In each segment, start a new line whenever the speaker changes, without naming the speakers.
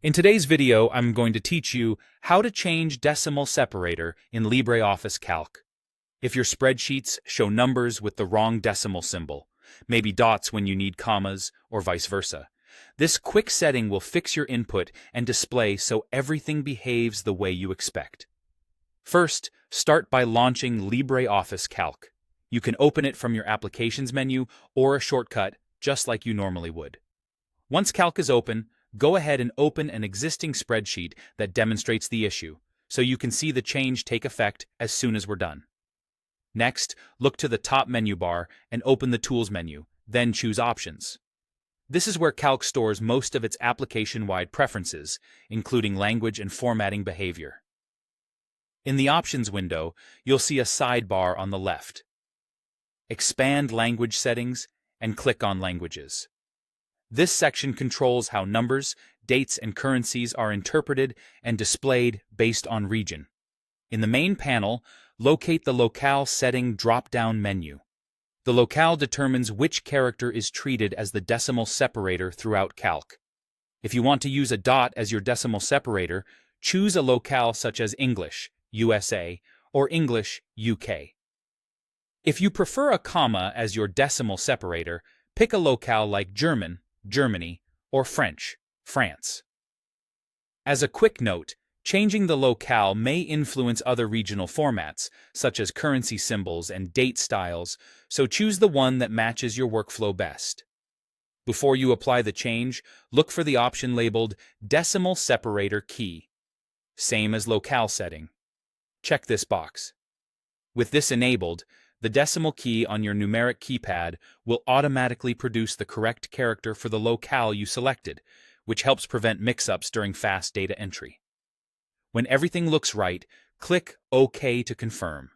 In today's video, I'm going to teach you how to change decimal separator in LibreOffice Calc. If your spreadsheets show numbers with the wrong decimal symbol, maybe dots when you need commas or vice versa, this quick setting will fix your input and display so everything behaves the way you expect. First, start by launching LibreOffice Calc. You can open it from your Applications menu or a shortcut, just like you normally would. Once Calc is open, go ahead and open an existing spreadsheet that demonstrates the issue, so you can see the change take effect as soon as we're done. Next, look to the top menu bar and open the Tools menu, then choose Options. This is where Calc stores most of its application-wide preferences, including language and formatting behavior. In the Options window, you'll see a sidebar on the left. Expand Language Settings and click on Languages. This section controls how numbers, dates, and currencies are interpreted and displayed based on region. In the main panel, locate the Locale Setting drop-down menu. The locale determines which character is treated as the decimal separator throughout Calc. If you want to use a dot as your decimal separator, choose a locale such as English, USA, or English, UK. If you prefer a comma as your decimal separator, pick a locale like German, Germany, or French, France. As a quick note, changing the locale may influence other regional formats, such as currency symbols and date styles, so choose the one that matches your workflow best. Before you apply the change, look for the option labeled Decimal Separator Key, same as locale setting. Check this box. With this enabled, the decimal key on your numeric keypad will automatically produce the correct character for the locale you selected, which helps prevent mix-ups during fast data entry. When everything looks right, click OK to confirm.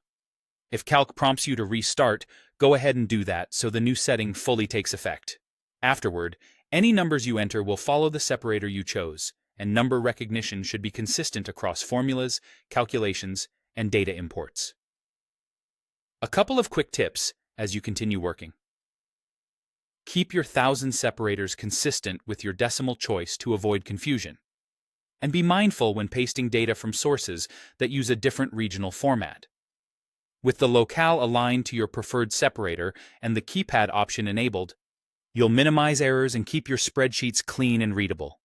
If Calc prompts you to restart, go ahead and do that so the new setting fully takes effect. Afterward, any numbers you enter will follow the separator you chose, and number recognition should be consistent across formulas, calculations, and data imports. A couple of quick tips as you continue working. Keep your 1,000 separators consistent with your decimal choice to avoid confusion. And be mindful when pasting data from sources that use a different regional format. With the locale aligned to your preferred separator and the keypad option enabled, you'll minimize errors and keep your spreadsheets clean and readable.